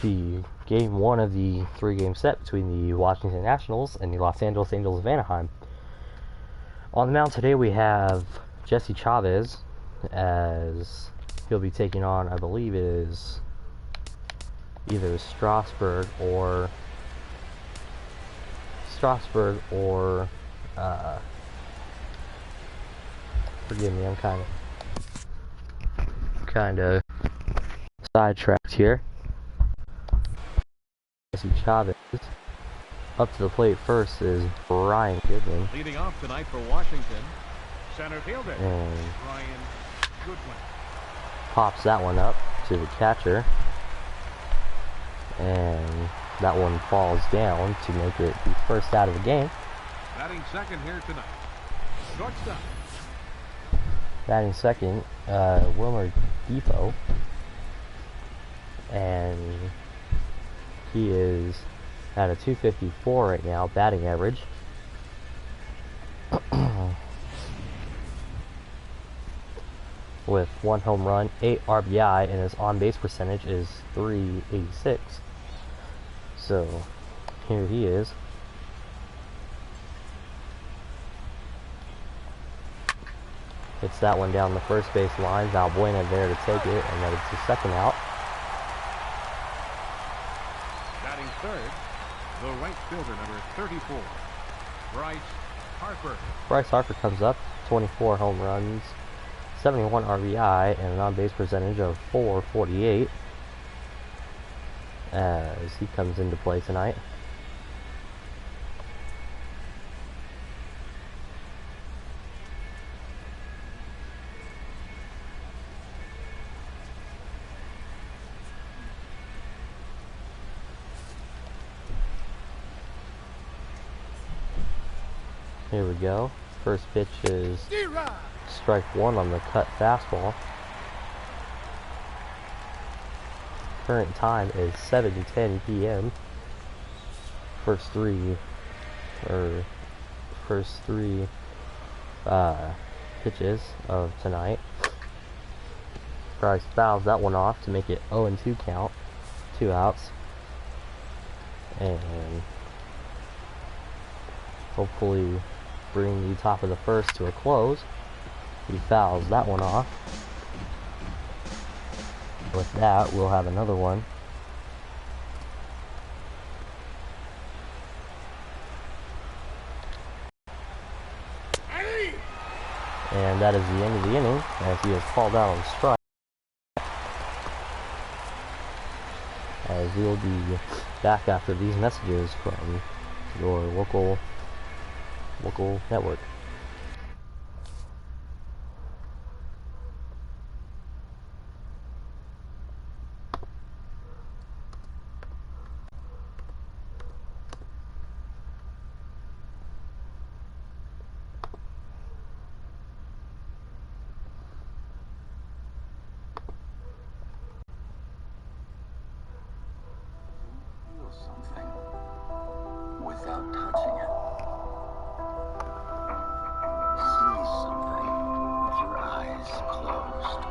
the game one of the 3-game set between the Washington Nationals and the Los Angeles Angels of Anaheim. On the mound today we have Jesse Chavez, as he'll be taking on, I believe it is either Strasburg or forgive me, I'm kind of sidetracked here. Jesse Chavez. Up to the plate first is Brian Goodwin. Leading off tonight for Washington, center fielder and Brian Goodwin pops that one up to the catcher, and that one falls down to make it the first out of the game. Batting second here tonight, shortstop. Batting second, Wilmer Depot, and he is at a 254 right now, batting average. With 1 home run, 8 RBI, and his on-base percentage is .386. So, here he is. Hits that one down the first base line. Valbuena there to take it, and that is the second out. Batting third, the right fielder, number 34, Bryce Harper. Bryce Harper comes up, 24 home runs, 71 RBI, and an on-base percentage of .448 as he comes into play tonight. Here we go. First pitch is strike one on the cut fastball. Current time is 7:10 p.m. First three pitches of tonight. Bryce fouls that one off to make it 0-2 count, 2 outs, and hopefully bring the top of the first to a close. He fouls that one off. With that, we'll have another one. And that is the end of the inning, as he is called out on strike. As we will be back after these messages from your local network. Feel something without touching it. See something with your eyes closed.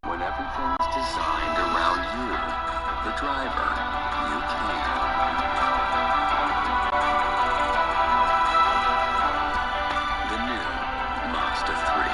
When everything's designed around you, the driver, you can. The new Mazda 3.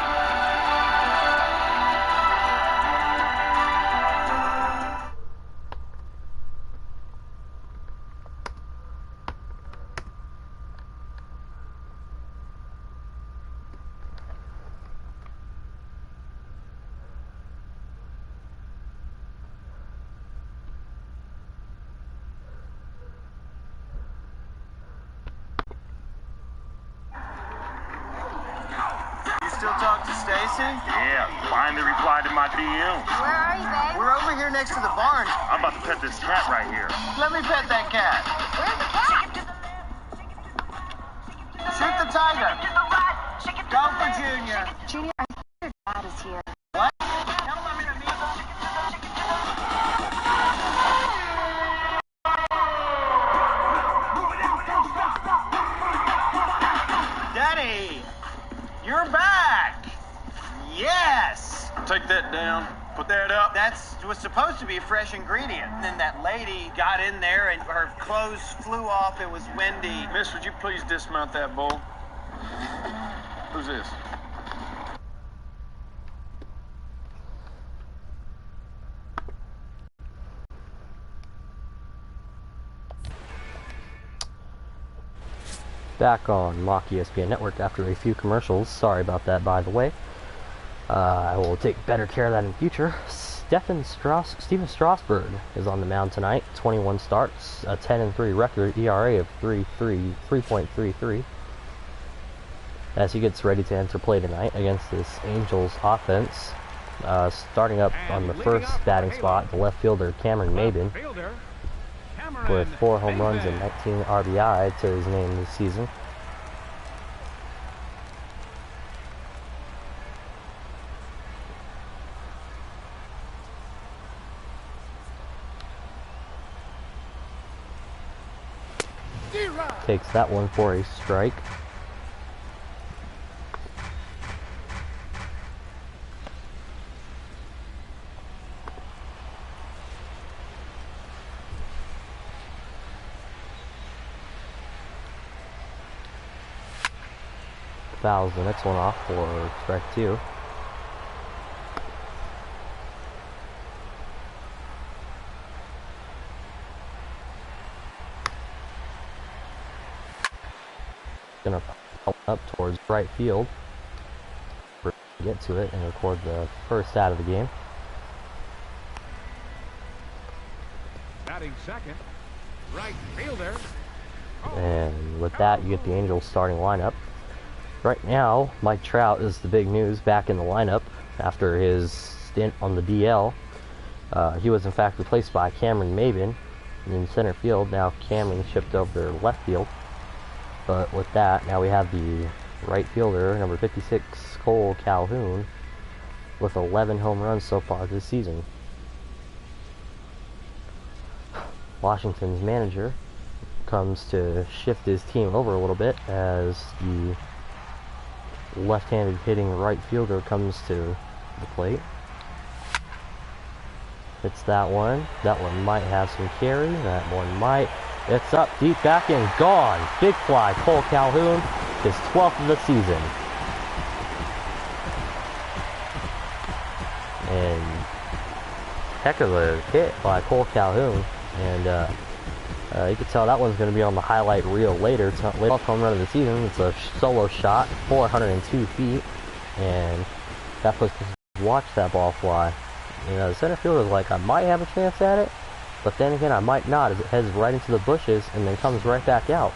Still talk to Stacy? Yeah, finally replied to my DM. Where are you, babe? We're over here next to the barn. I'm about to pet this cat right here. Let me pet that cat. Where's the cat? Shoot the tiger. Go for Junior. Junior, I think your dad is here. What? Daddy, you're back. Yes. Take that down. Put that up. That was supposed to be a fresh ingredient. And then that lady got in there and her clothes flew off. It was windy. Miss, would you please dismount that bull? Who's this? Back on Mock ESPN Network after a few commercials. Sorry about that, by the way. I will take better care of that in the future. Steven Strasburg is on the mound tonight. 21 starts, a 10-3 record, ERA of 3.33. As he gets ready to enter play tonight against this Angels offense. Starting up on the first batting spot, the left fielder Cameron Maben, with 4 home runs and 19 RBI to his name this season. Takes that one for a strike. Fouls the next one off for strike 2. Gonna pop up towards right field. Get to it and record the first out of the game. Batting second, right fielder. And with that, you get the Angels starting lineup. Right now, Mike Trout is the big news, back in the lineup after his stint on the DL. He was in fact replaced by Cameron Maben in center field. Now Cameron shipped over to left field. But with that, now we have the right fielder, number 56, Cole Calhoun, with 11 home runs so far this season. Washington's manager comes to shift his team over a little bit as the left-handed hitting right fielder comes to the plate. Hits that one. That one might have some carry. That one might. It's up, deep back and gone. Big fly, Cole Calhoun, his 12th of the season. And heck of a hit by Cole Calhoun. And you can tell that one's going to be on the highlight reel later. It's not late home run of the season. It's a solo shot, 402 feet. And that puts, watch that ball fly. You know, the center fielder's like, I might have a chance at it. But then again, I might not, as it heads right into the bushes and then comes right back out.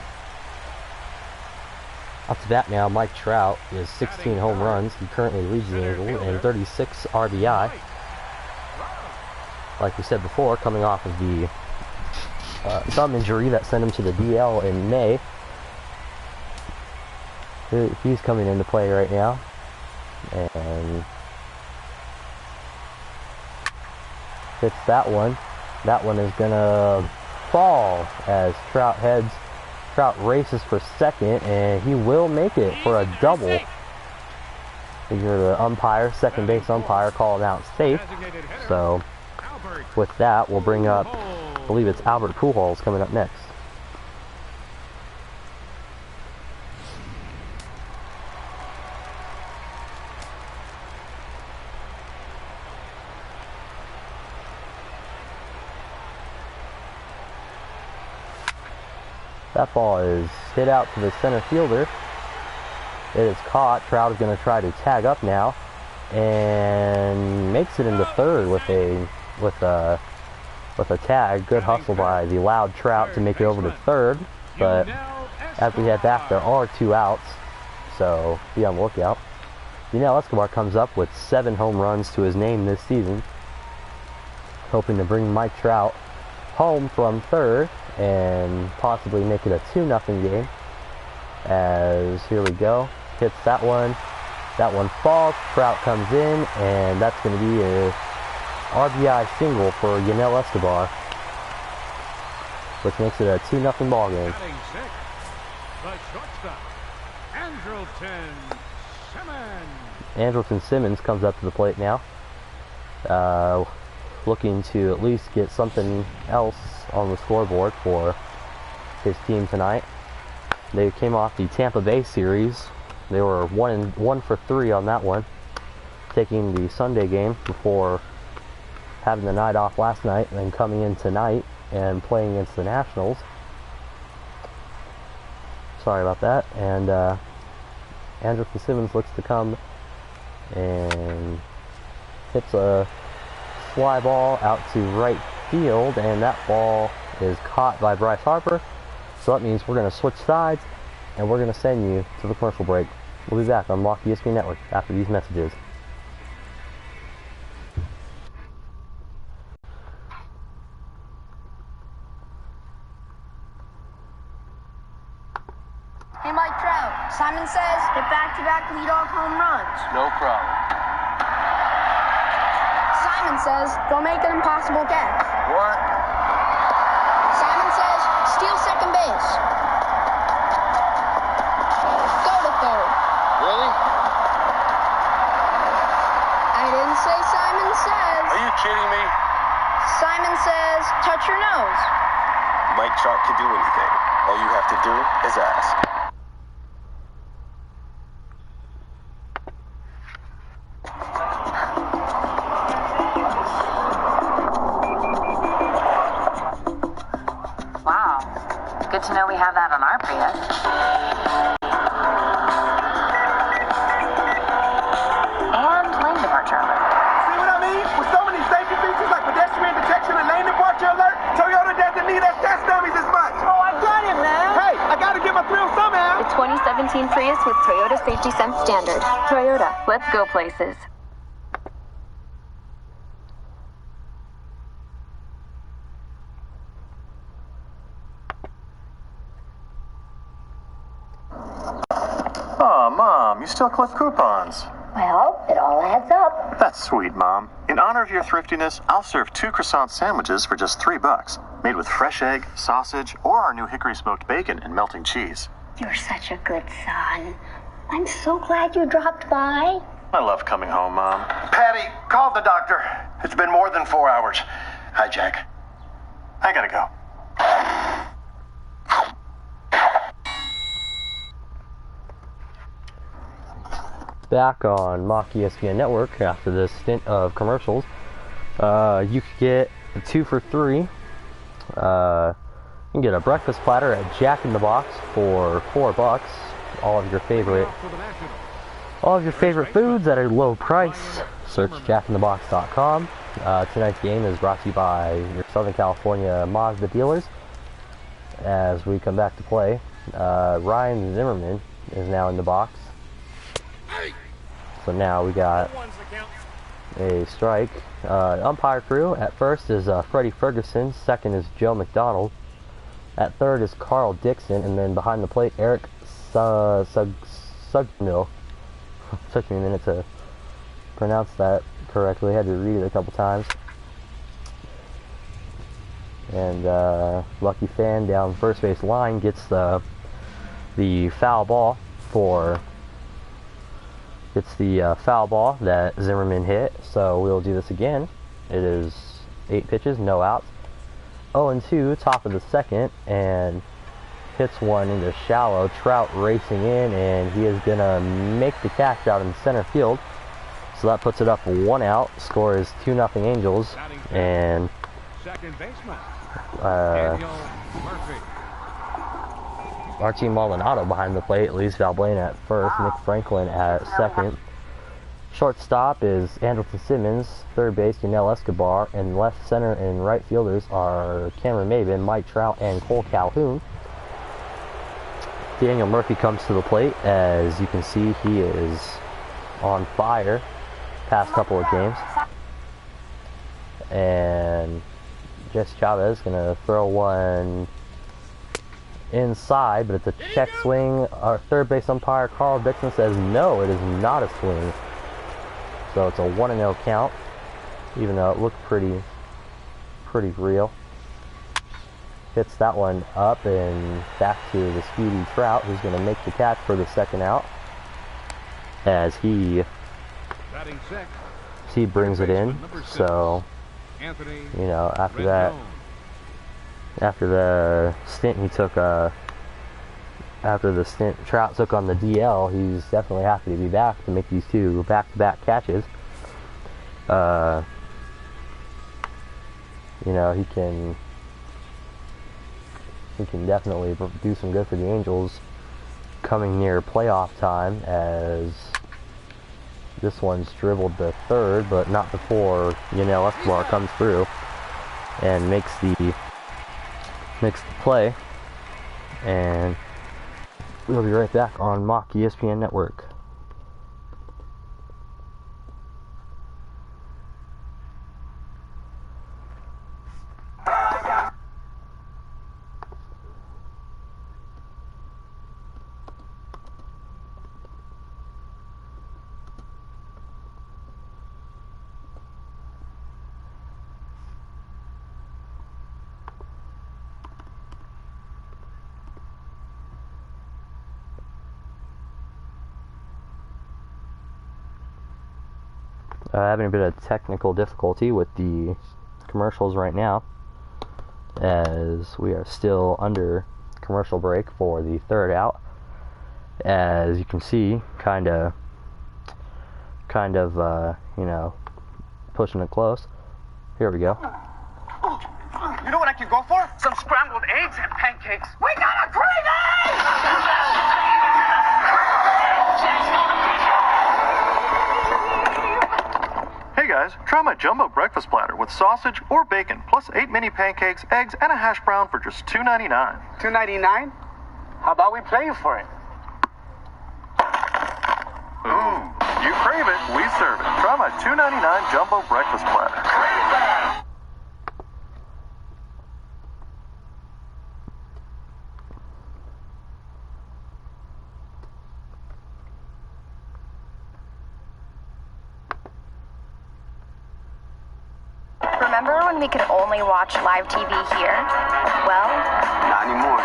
Up to bat now, Mike Trout is 16 home runs. He currently leads the Angels and 36 RBI. Like we said before, coming off of the thumb injury that sent him to the DL in May. He's coming into play right now. And hits that one. That one is gonna fall as Trout races for second, and he will make it for a double. You hear the umpire, second base umpire, calling out safe. So with that, we'll bring up, I believe it's Albert Pujols coming up next. That ball is hit out to the center fielder. It is caught. Trout is going to try to tag up now, and makes it into third with a tag. Good hustle by the loud Trout to make it over to third. But as we head back, there are 2 outs, so be on the lookout. Yunel Escobar comes up with 7 home runs to his name this season, hoping to bring Mike Trout home from third and possibly make it a 2-0 game. As here we go, hits that one falls, Trout comes in, and that's going to be a RBI single for Yunel Escobar, which makes it a 2-0 ball game. Batting sixth, the shortstop, Andrelton Simmons. Andrelton Simmons comes up to the plate now. looking to at least get something else on the scoreboard for his team tonight. They came off the Tampa Bay series. They were 1 for 3 on that one, taking the Sunday game before having the night off last night, and then coming in tonight and playing against the Nationals. Sorry about that. And Andrelton Simmons looks to come and hits a fly ball out to right field, and that ball is caught by Bryce Harper. So that means we're going to switch sides, and we're going to send you to the commercial break. We'll be back on Mock ESPN Network after these messages. Hey, Mike Trout. Simon says hit back-to-back leadoff home runs. No problem. Simon says go make an impossible catch. What? Simon says steal second base. Go to third. Really? I didn't say Simon says. Are you kidding me? Simon says touch your nose. Mike Trout can do anything. All you have to do is ask. Wow. Good to know we have that on our Prius. And lane departure alert. See what I mean? With so many safety features like pedestrian detection and lane departure alert, Toyota doesn't need us test dummies as much. Oh, I got it, man. Hey, I gotta get my thrill somehow. The 2017 Prius with Toyota Safety Sense Standard. Toyota, let's go places. Aw, Mom, you still collect coupons. Well, it all adds up. That's sweet, Mom. In honor of your thriftiness, I'll serve 2 croissant sandwiches for just $3, made with fresh egg, sausage, or our new hickory smoked bacon and melting cheese. You're such a good son. I'm so glad you dropped by. I love coming home, Mom. Patty, call the doctor. It's been more than 4 hours. Hi, Jack. I gotta go. Back on Mock ESPN Network after this stint of commercials. You could get a 2 for 3. You can get a breakfast platter at Jack in the Box for $4. All of your favorite foods at a low price. Search jackinthebox.com. Tonight's game is brought to you by your Southern California Mazda dealers. As we come back to play, Ryan Zimmerman is now in the box. So now we got a strike. Umpire crew at first is Freddie Ferguson. Second is Joe McDonald. At third is Carl Dixon. And then behind the plate, Eric Sugmill. Took me a minute to pronounce that correctly. I had to read it a couple times. And Lucky Fan down first base line gets the foul ball that Zimmerman hit. So we'll do this again. It is 8 pitches, no outs. 0-2, top of the second, and hits one into shallow. Trout racing in, and he is gonna make the catch out in center field. So that puts it up 1 out. Score is 2-0 Angels, and Second baseman. Daniel Murphy. Martin Maldonado behind the plate, Luis Valbuena at first, Nick Franklin at second. Shortstop is Andrelton Simmons, third base Yanel Escobar, and left center and right fielders are Cameron Maben, Mike Trout, and Cole Calhoun. Daniel Murphy comes to the plate. As you can see, he is on fire past couple of games. And Jesse Chavez gonna throw one inside, but it's a check swing. Our third base umpire Carl Dixon says no, it is not a swing. So it's a 1-0 count, even though it looked pretty real. Hits that one up and back to the speedy Trout, who's going to make the catch for the second out, as he Batting six. he brings it in. So, you know, after that, after the stint he took, after the stint Trout took on the DL, he's definitely happy to be back to make these two back-to-back catches. You know, he can definitely do some good for the Angels coming near playoff time, as this one's dribbled to third, but not before Yanel Escobar comes through and makes the play. And we'll be right back on Mock ESPN Network. Having a bit of technical difficulty with the commercials right now, as we are still under commercial break for the third out. As you can see, kind of, you know, pushing it close. Here we go. You know what I can go for? Some scrambled eggs and pancakes. We got a craving! Hey guys, try my jumbo breakfast platter with sausage or bacon, plus 8 mini pancakes, eggs, and a hash brown for just $2.99. $2.99? How about we play for it? Ooh, you crave it, we serve it. Try my $2.99 jumbo breakfast platter. Remember when we could only watch live TV here? Well, Not anymore.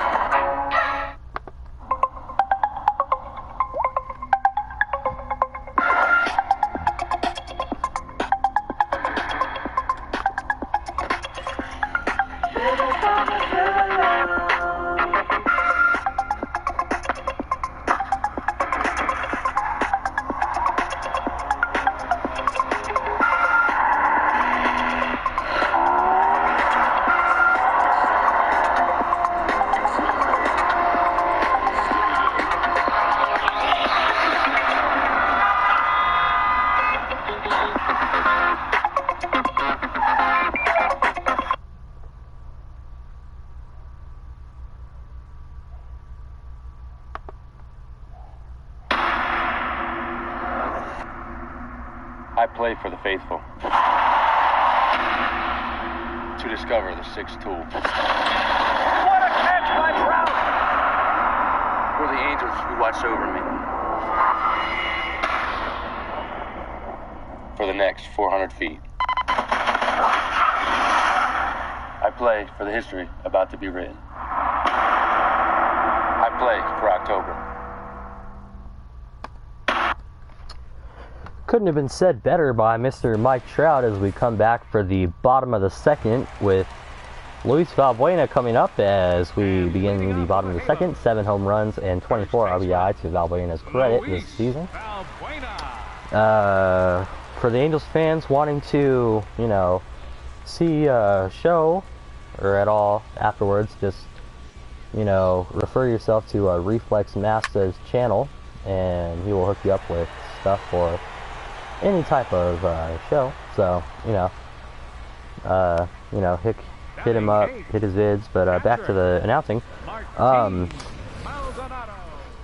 I play for the faithful. To discover the sixth tool. What a catch by Trout! For the angels who watch over me. For the next 400 feet. I play for the history about to be written. I play for October. Couldn't have been said better by Mr. Mike Trout as we come back for the bottom of the second, with Luis Valbuena coming up as we begin the bottom of the second. 7 home runs and 24 RBI to Valbuena's credit this season. For the Angels fans wanting to, you know, see a show or at all afterwards, just, you know, refer yourself to Reflex Masta's channel and he will hook you up with stuff for any type of show. So, you know, hit him up, hit his vids. But back to the announcing.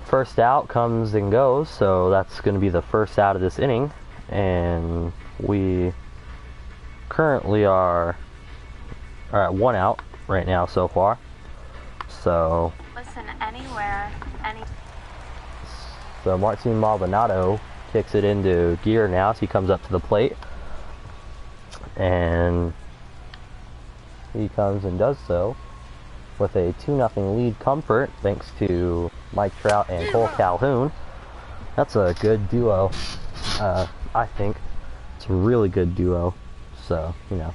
First out comes and goes, so that's going to be the first out of this inning, and we currently are at 1 out right now so far. So listen anywhere, so Martin Maldonado kicks it into gear now as he comes up to the plate, and he comes and does so with a 2-0 lead comfort thanks to Mike Trout and Cole Calhoun. That's a good duo, I think, It's a really good duo. So, you know,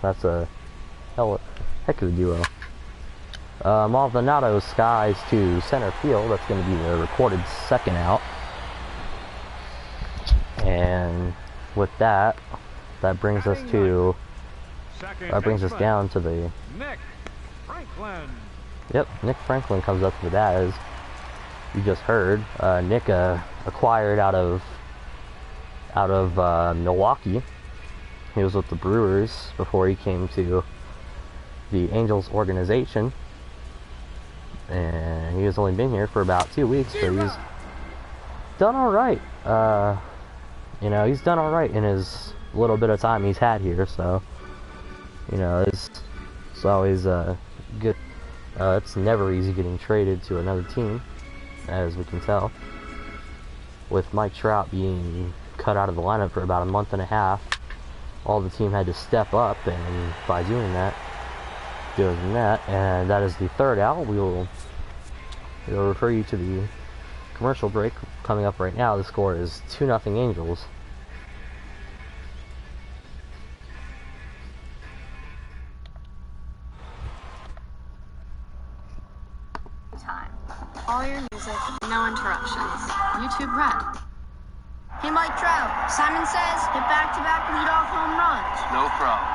that's a heck of a duo. Maldonado skies to center field. That's going to be the recorded second out. And with that, that brings us to down to the Nick Franklin. Yep, Nick Franklin comes up to the bat, as you just heard. Nick acquired out of Milwaukee. He was with the Brewers before he came to the Angels organization, and he has only been here for about 2 weeks, but he's done all right. You know, he's done all right in his little bit of time he's had here. So, you know, it's always good. It's never easy getting traded to another team, as we can tell. With Mike Trout being cut out of the lineup for about a month and a half, all the team had to step up, and by doing that, and that is the third out. We'll refer you to the commercial break coming up right now. The score is 2-0 Angels. Time. All your music, no interruptions. YouTube Red. Hey, Mike Trout. Simon says hit back-to-back leadoff home runs. No problem.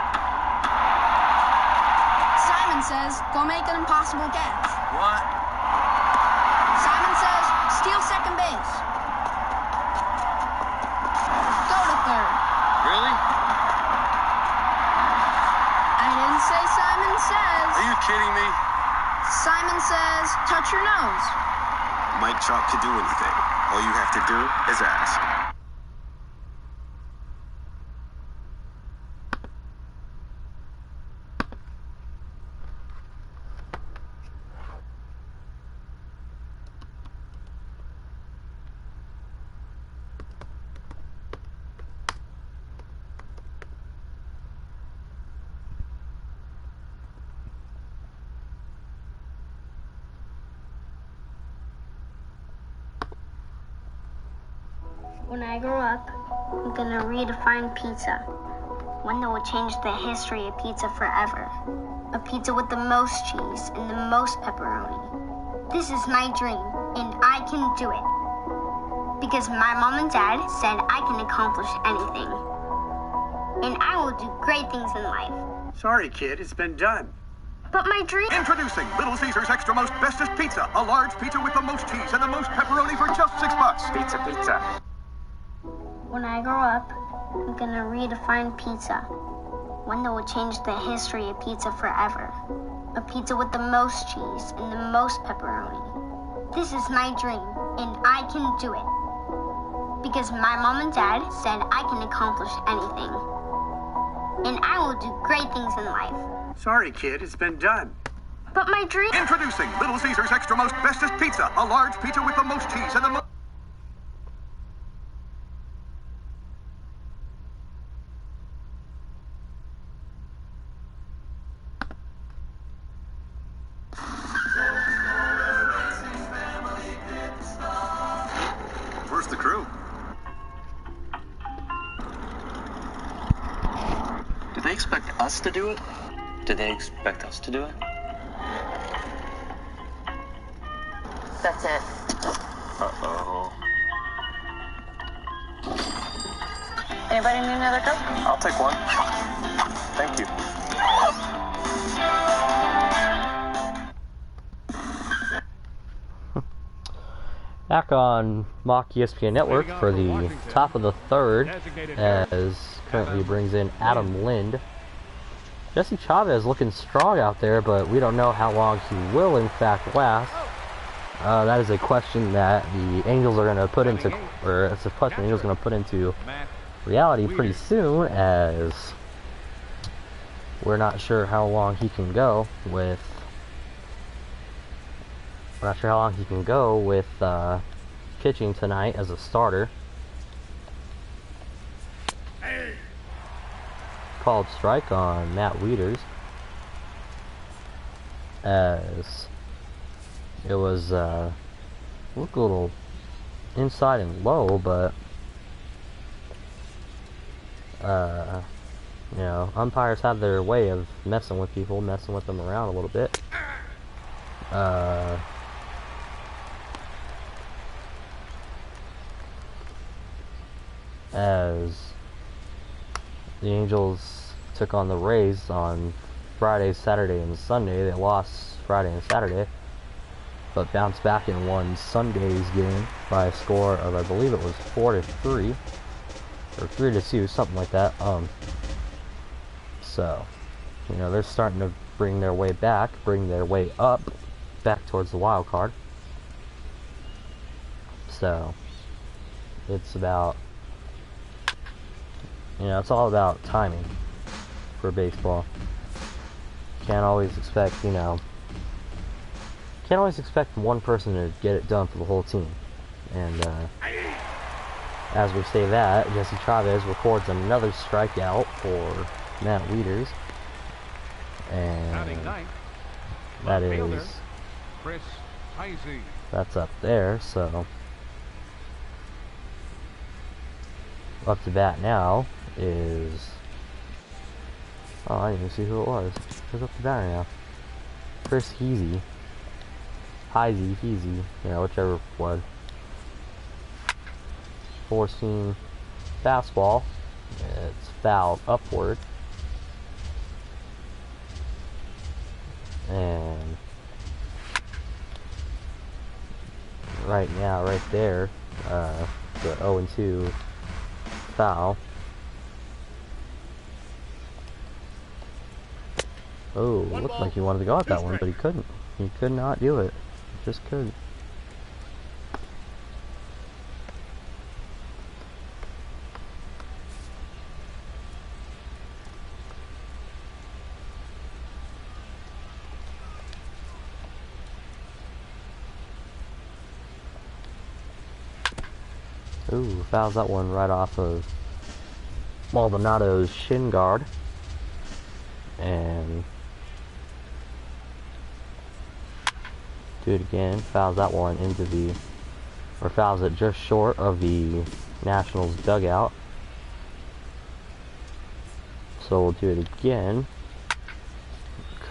Simon says go make an impossible catch. What? Simon says steal second base. Go to third. Really? I didn't say Simon says. Are you kidding me? Simon says touch your nose. Mike Trout could do anything. All you have to do is ask. When I grow up, I'm gonna redefine pizza. One that will change the history of pizza forever. A pizza with the most cheese and the most pepperoni. This is my dream, and I can do it. Because my mom and dad said I can accomplish anything. And I will do great things in life. Sorry, kid, it's been done. But my dream... Introducing Little Caesar's Extra Most Bestest Pizza. A large pizza with the most cheese and the most pepperoni for just $6. Pizza. When I grow up, I'm gonna redefine pizza. One that will change the history of pizza forever. A pizza with the most cheese and the most pepperoni. This is my dream, and I can do it. Because my mom and dad said I can accomplish anything. And I will do great things in life. Sorry, kid, it's been done. But my dream... Introducing Little Caesar's Extra Most Bestest Pizza. A large pizza with the most cheese and the most... Where's the crew? Do they expect us to do it? Did they expect us to do it? That's it. Uh-oh. Anybody need another Coke? I'll take one. Thank you. Back on Mock ESPN Network for the top of the third, as currently brings in Adam Lind. Jesse Chavez looking strong out there, but we don't know how long he will in fact last. That is a question that the Angels are going to put into, or it's a question the Angels are going to put into reality pretty soon, as we're not sure how long he can go with. We're not sure how long he can go with pitching tonight as a starter. Called strike on Matt Wieters, as it was looked a little inside and low, but You know, umpires have their way of messing with people, messing with them around a little bit. As the Angels took on the Rays on Friday, Saturday, and Sunday. They lost Friday and Saturday, but bounced back and won Sunday's game by a score of, I believe it was 4-3 or 3-2, something like that. So, you know, they're starting to bring their way back, bring their way up, back towards the wild card. So, it's about, you know, it's all about timing for baseball. Can't always expect, you know, can't always expect one person to get it done for the whole team. And as we say that, Jesse Chavez records another strikeout for Matt Wieters, and that is, that's up there. So up to bat now is, oh, I didn't even see who it was. Who's up to bat now? Chris Heasy, Heasy, you know, whichever one. 4-seam fastball. It's fouled upward. And right now, right there, the 0-2 foul. Oh, looked like he wanted to go at that one, but he couldn't. He could not do it. He just couldn't. Ooh, fouls that one right off of Maldonado's shin guard. And do it again, fouls that one into the, or fouls it just short of the Nationals dugout. So we'll do it again.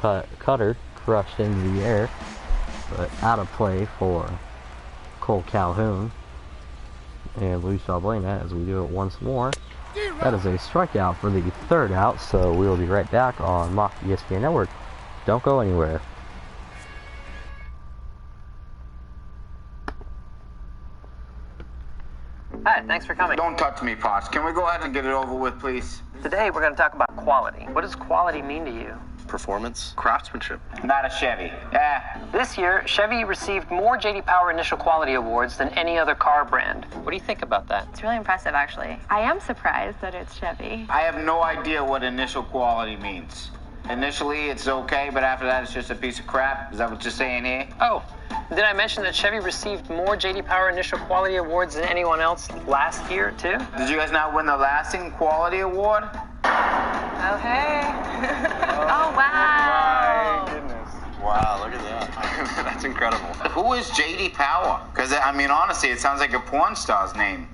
Cutter crushed into the air, but out of play for Cole Calhoun. And Luis Valbuena as we do it once more. That is a strikeout for the third out, so we will be right back on Mock ESPN Network. Don't go anywhere. Hi, thanks for coming. Don't touch me, Posh. Can we go ahead and get it over with, please? Today we're going to talk about quality. What does quality mean to you? Performance, craftsmanship. Not a Chevy. This year, Chevy received more J.D. Power Initial Quality Awards than any other car brand. What do you think about that? It's really impressive, actually. I am surprised that it's Chevy. I have no idea what initial quality means. Initially, it's okay, but after that, it's just a piece of crap. Is that what you're saying here? Oh, did I mention that Chevy received more J.D. Power Initial Quality Awards than anyone else last year, too? Did you guys not win the lasting quality award? Oh, hey. Oh, wow. My goodness. Wow, look at that. That's incredible. Who is J.D. Power? Because, I mean, honestly, it sounds like a porn star's name.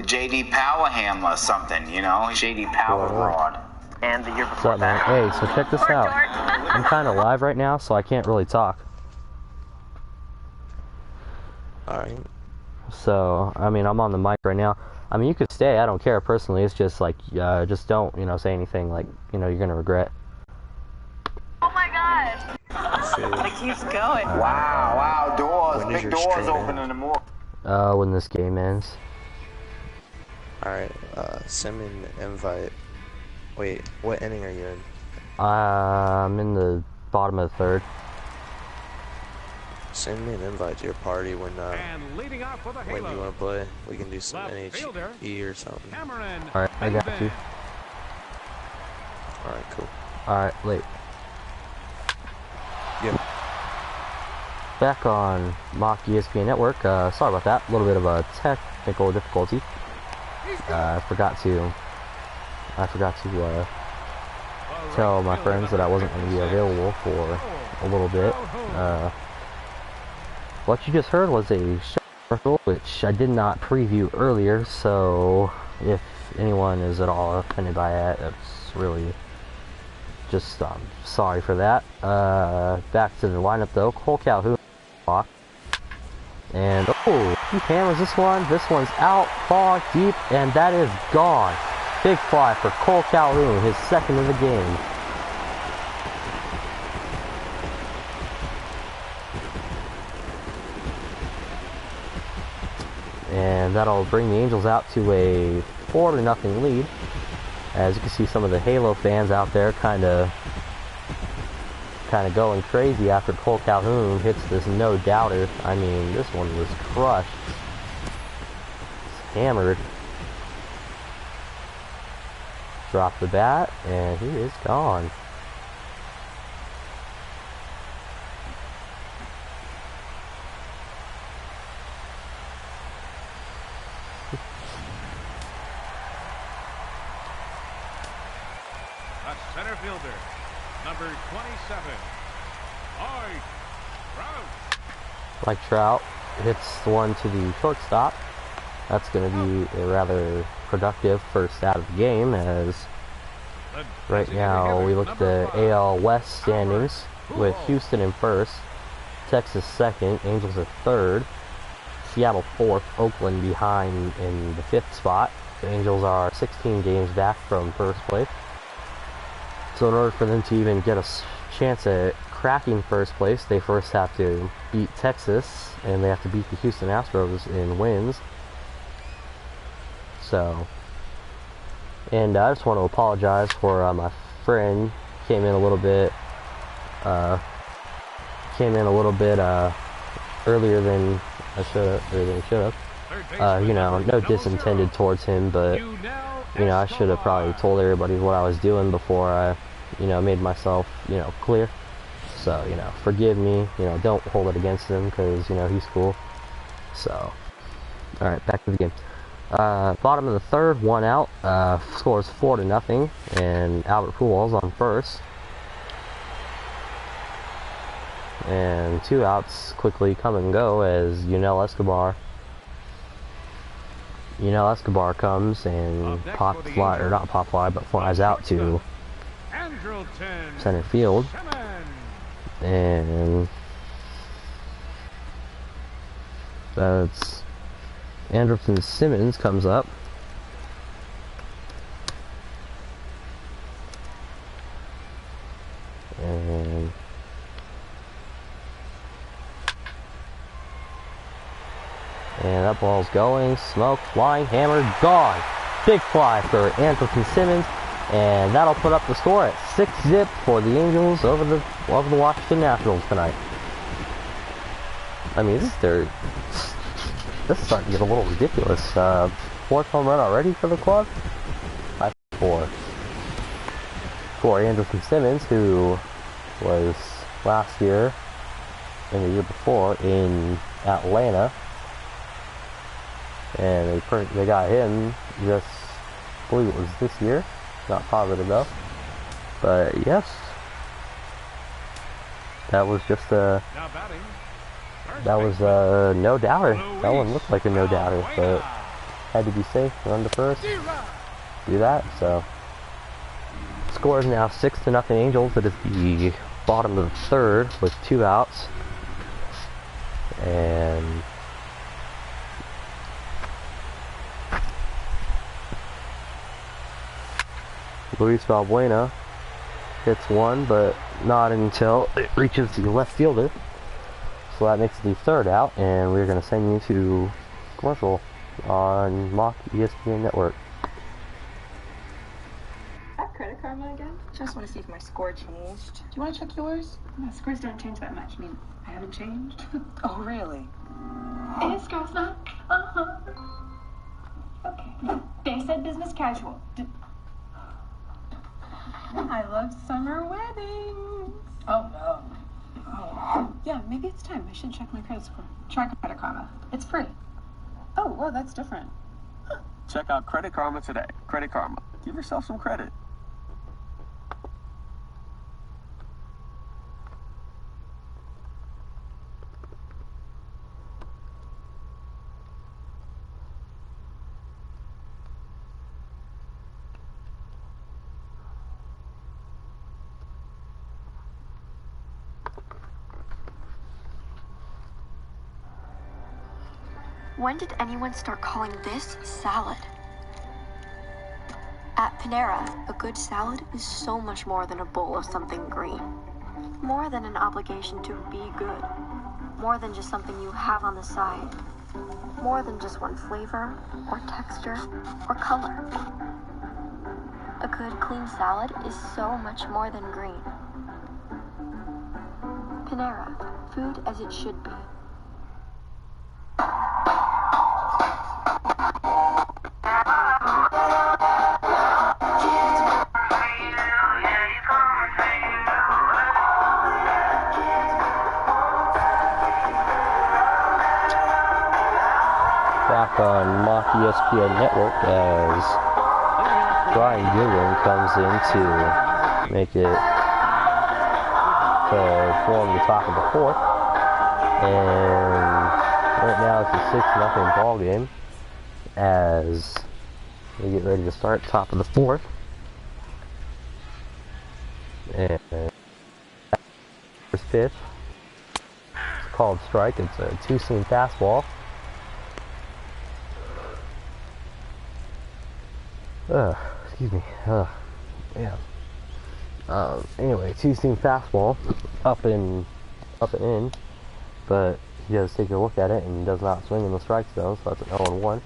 J.D. Power Hamler something, you know? J.D. Power Rod. And the year What's before up, man? Hey, so check this out. I'm kind of live right now, so I can't really talk. Alright. So, I mean, I'm on the mic right now. I mean, you could stay. I don't care personally. It's just like, just don't, you know, say anything like, you know, you're gonna regret. Oh my God. It keeps going. Wow, doors. Big doors open in the morning. When this game ends. Alright, send me an invite. Wait, what inning are you in? I'm in the bottom of the third. Send me an invite to your party when you want to play. We can do some NHE or something. Alright, I got you. Alright, cool. Alright, late. Yeah. Back on Mock ESPN Network. Sorry about that. A little bit of a technical difficulty. I forgot to tell my friends that I wasn't going to be available for a little bit. What you just heard was a show commercial, which I did not preview earlier, so if anyone is at all offended by that, that's really just sorry for that. Back to the lineup though. Cole Calhoun, and oh, he hammers this one. This one's out far deep, and that is gone. Big fly for Cole Calhoun, his second of the game. And that'll bring the Angels out to a 4-0 lead. As you can see, some of the Halo fans out there kind of going crazy after Cole Calhoun hits this no-doubter. I mean, this one was crushed. It's hammered. Drop the bat, and he is gone. A center fielder, number 27, Like Trout hits one to the shortstop. That's going to be a rather productive first out of the game, as right now we look at the AL West standings with Houston in first, Texas second, Angels at third, Seattle fourth, Oakland behind in the fifth spot. The Angels are 16 games back from first place. So in order for them to even get a chance at cracking first place, they first have to beat Texas, and they have to beat the Houston Astros in wins. So, and I just want to apologize for my friend came in a little bit earlier than I should have, you know, no diss intended towards him, but you know, I should have probably told everybody what I was doing before I, you know, made myself, you know, clear. So, you know, forgive me, you know, don't hold it against him, because, you know, he's cool. So, alright, back to the game. Bottom of the third, one out, scores 4-0, and Albert Pujols on first. And 2 outs quickly come and go as Yunel Escobar comes and pop fly, or not pop fly, but flies out to center field. And that's Andrelton Simmons comes up. And that ball's going, smoke, flying, hammer, gone. Big fly for Andrelton Simmons, and that'll put up the score at 6-0 for the Angels over the Washington Nationals tonight. I mean, this is starting to get a little ridiculous. 4th home run already for the club? 5-4. For Andrelton Simmons, who was last year and the year before in Atlanta. And they got him just, I believe it was this year. Not positive though. But yes, that was just a no-doubter. That one looked like a no-doubter, but had to be safe, run to first, do that. So score is now 6-0 Angels. It is the bottom of the third with 2 outs, and Luis Valbuena hits one, but not until it reaches the left fielder. So that makes it the 3rd out, and we're going to send you to commercial on Mock ESPN Network. That Credit Karma again? Just want to see if my score changed. Do you want to check yours? My scores don't change that much. I mean, I haven't changed. Oh, really? It's girls night. Okay. They said business casual. I love summer weddings. Oh, no. Oh. Yeah, maybe it's time. I should check my credit score. Try Credit Karma. It's free. Oh, well, that's different. Huh. Check out Credit Karma today. Credit Karma. Give yourself some credit. When did anyone start calling this salad? At Panera, a good salad is so much more than a bowl of something green. More than an obligation to be good. More than just something you have on the side. More than just one flavor, or texture, or color. A good, clean salad is so much more than green. Panera, food as it should be. Back on Mock ESPN Network as Brian Goodwin comes in to make it to form the top of the fourth. And right now it's a 6-0 ball game as we get ready to start top of the fourth. And first pitch, it's called strike. It's a two-seam fastball. Excuse me. Yeah. Anyway, two-seam fastball, up and in, but he does take a look at it and does not swing in the strike zone, so that's an 0-1.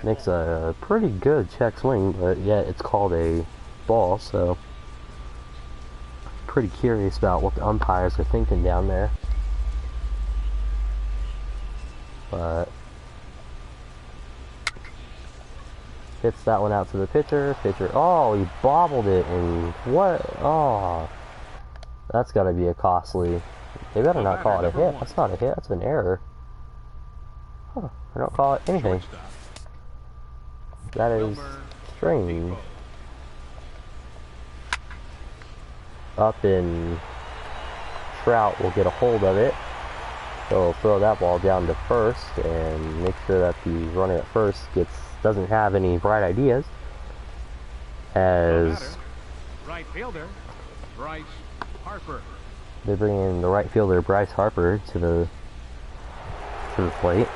Makes a pretty good check swing, but yet it's called a ball, so pretty curious about what the umpires are thinking down there. But hits that one out to the pitcher. Oh, he bobbled it, and what? Oh, that's got to be a costly. They better not call it a hit. That's not a hit. That's an error. Huh. They don't call it anything. That is strange. Up and Trout will get a hold of it. He'll throw that ball down to first and make sure that the runner at first doesn't have any bright ideas. As right fielder Bryce Harper. They bring in the right fielder Bryce Harper to the plate.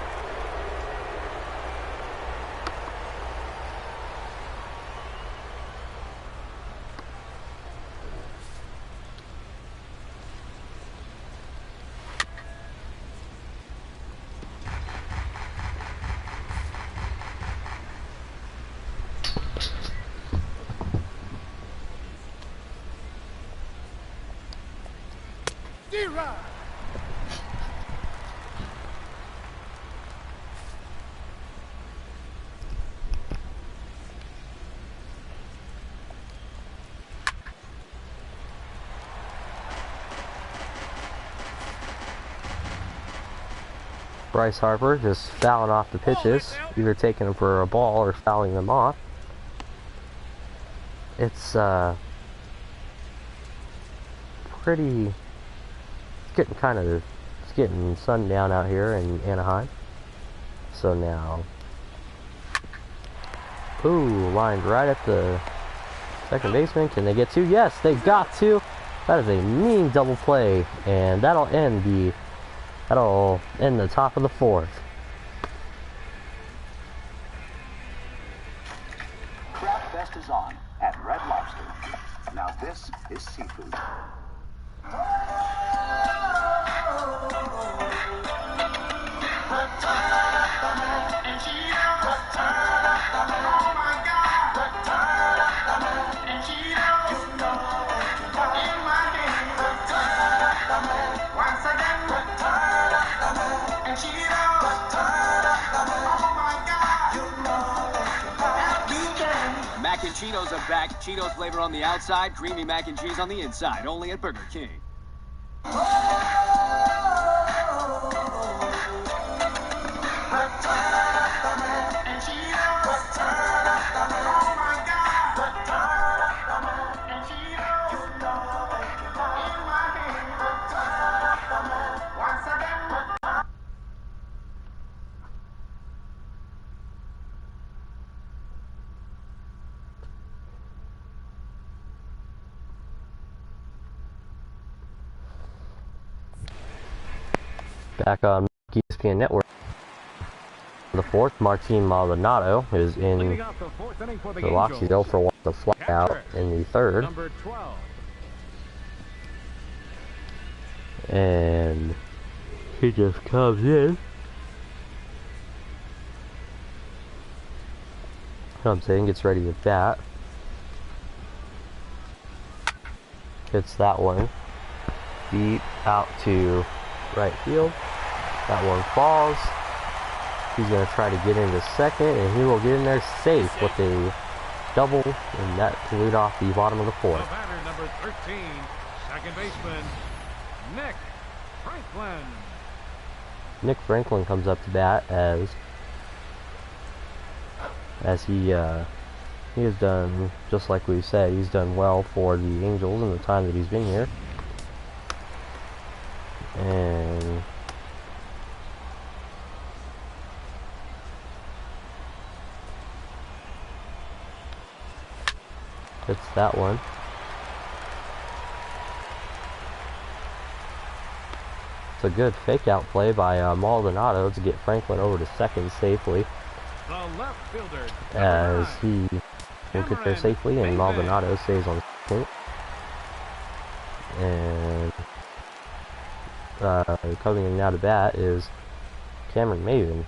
Bryce Harper just fouling off the pitches, either taking them for a ball or fouling them off. It's pretty. It's getting sundown out here in Anaheim. So now, lined right at the second baseman. Can they get to? Yes, they got to. That is a mean double play, and that'll end the top of the fourth. Craft Fest is on at Red Lobster. Now this is seafood. Mac and Cheetos are back. Cheetos flavor on the outside, creamy mac and cheese on the inside. Only at Burger King. Back on ESPN Network. the fourth, Martin Maldonado is in Leading off the fourth inning for the the box. He's 0 for 1 the fly out in the third. Number 12. And he just comes in. Comes in, gets ready to bat. Hits that one. Deep out to right field. That one falls. He's going to try to get into second, and he will get in there safe with a double, and that to lead off the bottom of the fourth. The batter, number 13, second baseman, Nick Franklin. Nick Franklin comes up to bat as he has done, just like we said, he's done well for the Angels in the time that he's been here. And hits that one. It's a good fake out play by Maldonado to get Franklin over to second safely. The left fielder, As he will get there safely, and Maldonado stays on second. And coming in now to bat is Cameron Maven.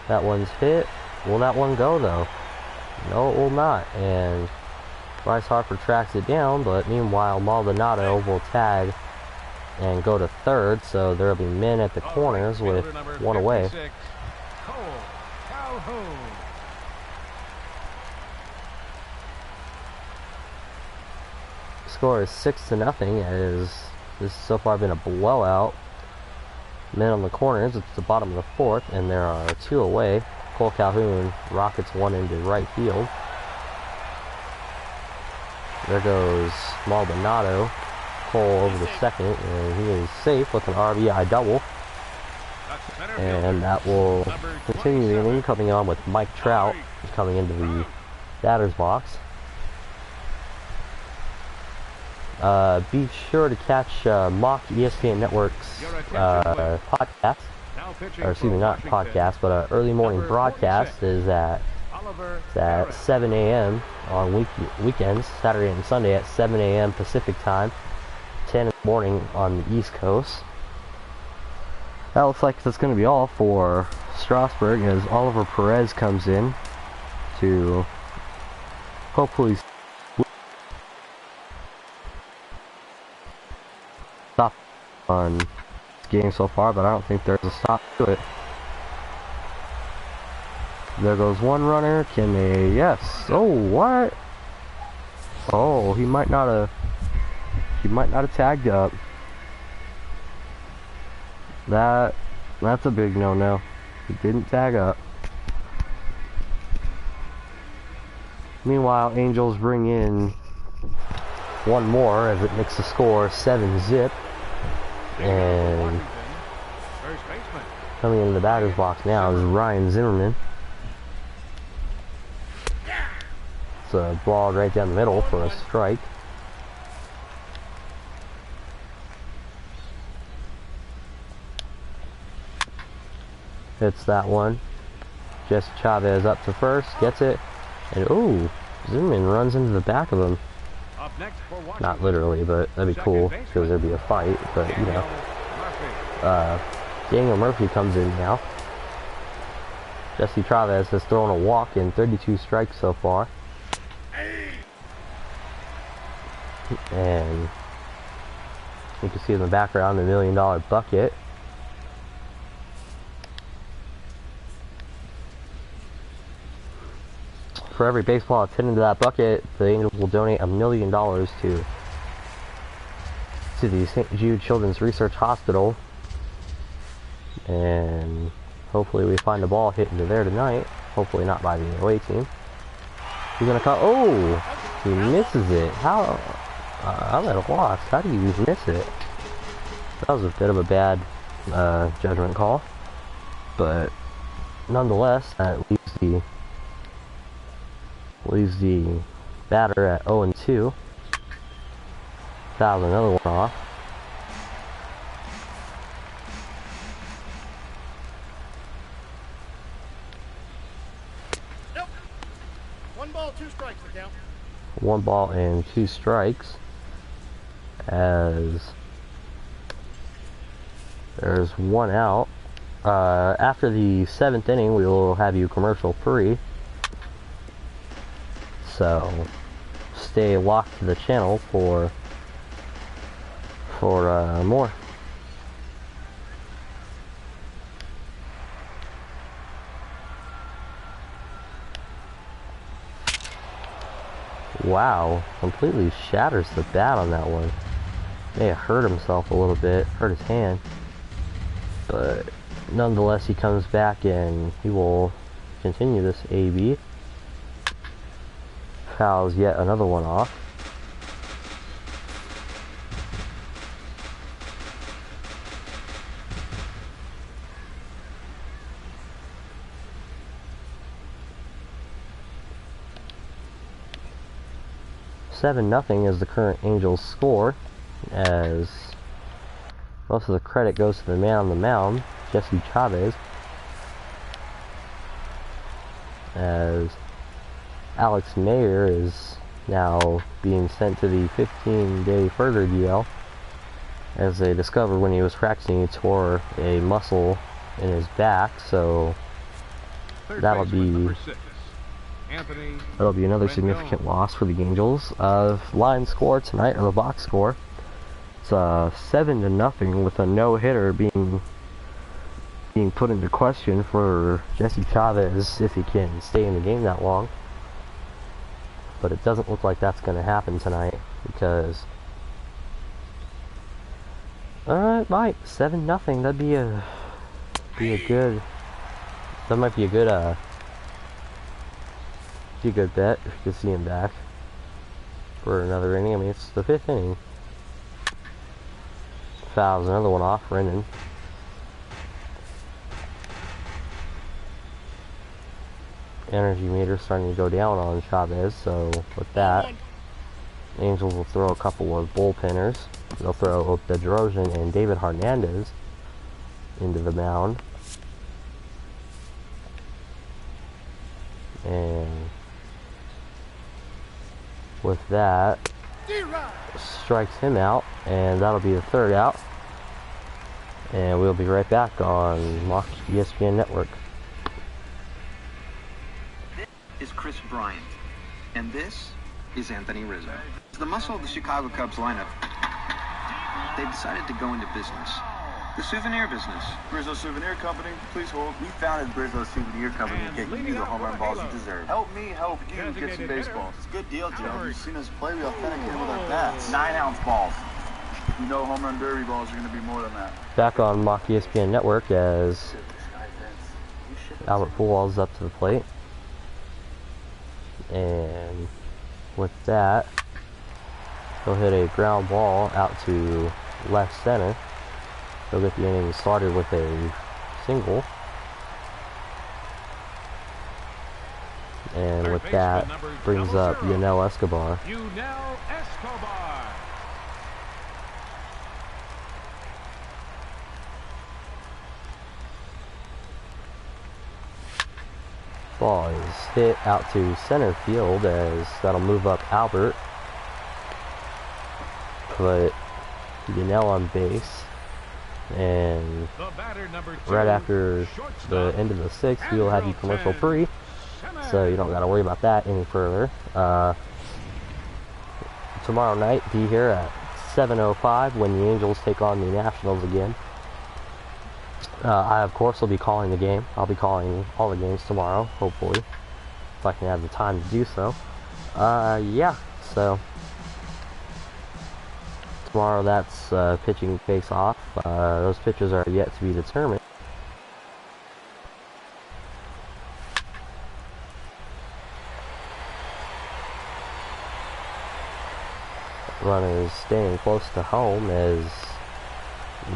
That one's hit. Will that one go though? No, it will not. And Bryce Harper tracks it down, but meanwhile Maldonado will tag and go to third, so there will be men at the corners with one away. Score is 6-0 as this has so far been a blowout. Men on the corners, it's the bottom of the fourth, and there are two away. Cole Calhoun rockets one into right field. There goes Maldonado. Cole over to second, and he is safe with an RBI double. And that will continue the inning, coming on with Mike Trout coming into the batter's box. Be sure to catch Mock ESPN Network's podcast, or excuse me, not podcast, but early morning broadcast is at 7 a.m. on weekends, Saturday and Sunday at 7 a.m. Pacific time, 10 in the morning on the East Coast. That looks like that's going to be all for Strasburg as Oliver Perez comes in to hopefully stop on this game so far, but I don't think there's a stop to it. There goes one runner. Can they? Yes. Oh, what? Oh, he might not have tagged up. That's a big no-no. He didn't tag up. Meanwhile, Angels bring in one more as it makes the score 7-0. And coming into the batter's box now is Ryan Zimmerman. It's a ball right down the middle for a strike. Hits that one. Jesse Chavez up to first, gets it, and ooh, Zimmerman runs into the back of him. Not literally, but that'd be cool because there'd be a fight. But you know, Daniel Murphy comes in now. Jesse Chavez has thrown a walk in 32 strikes so far, and you can see in the background the $1 million bucket. For every baseball attended to that bucket, the Angels will donate $1 million to the St. Jude Children's Research Hospital. And hopefully we find a ball hit into there tonight. Hopefully not by the away team. He's gonna cut. Oh, he misses it. How? I'm at a loss. How do you miss it? That was a bit of a bad judgment call, but nonetheless, that leaves the batter at 0-2. Fouls another one off. 1 ball and 2 strikes, as there's 1 out. After the 7th inning, we will have you commercial free. So stay locked to the channel for more. Wow, completely shatters the bat on that one. May have hurt himself a little bit, hurt his hand, but nonetheless he comes back and he will continue this AB. Fouls yet another one off. $7-0 is the current Angels score, as most of the credit goes to the man on the mound, Jesse Chavez, as Alex Mayer is now being sent to the 15-day further DL, as they discovered when he was practicing he tore a muscle in his back, so that'll be another significant loss for the Angels. Line score tonight, or the box score, it's 7-0 with a no-hitter being put into question for Jesse Chavez if he can stay in the game that long. But it doesn't look like that's going to happen tonight, because it might 7-0. That'd be a good. That might be a good good bet if you could see him back for another inning. I mean, it's the 5th inning. Fouls another one off, Renan. Energy meter starting to go down on Chavez, so with that, Angels will throw a couple of bullpenners. They'll throw Bedrosian and David Hernandez into the mound. And with that, strikes him out, and that'll be the 3rd out. And we'll be right back on Mock ESPN Network. Is Chris Bryant, and this is Anthony Rizzo. The muscle of the Chicago Cubs lineup. They decided to go into business. The souvenir business. Rizzo Souvenir Company, please hold. We founded Rizzo Souvenir Company to get you the home run balls you deserve. Help me help you get some baseballs. It's a good deal, Joe. You've seen us play, we authenticate with our bats. 9-ounce balls. You know home run derby balls are going to be more than that. Back on Mock ESPN Network, as Albert Pujols up to the plate. And with that, he'll hit a ground ball out to left center. He'll get the inning started with a single. And with that, brings up Yunel Escobar. Ball is hit out to center field, as that'll move up Albert. Put Yunel on base. And right after the end of the 6th, we will have you commercial free, so you don't got to worry about that any further. Tomorrow night, be here at 7:05 when the Angels take on the Nationals again. I, of course, will be calling the game. I'll be calling all the games tomorrow, hopefully, if I can have the time to do so. Yeah, so tomorrow that's pitching face-off. Those pitches are yet to be determined. Runners staying close to home, as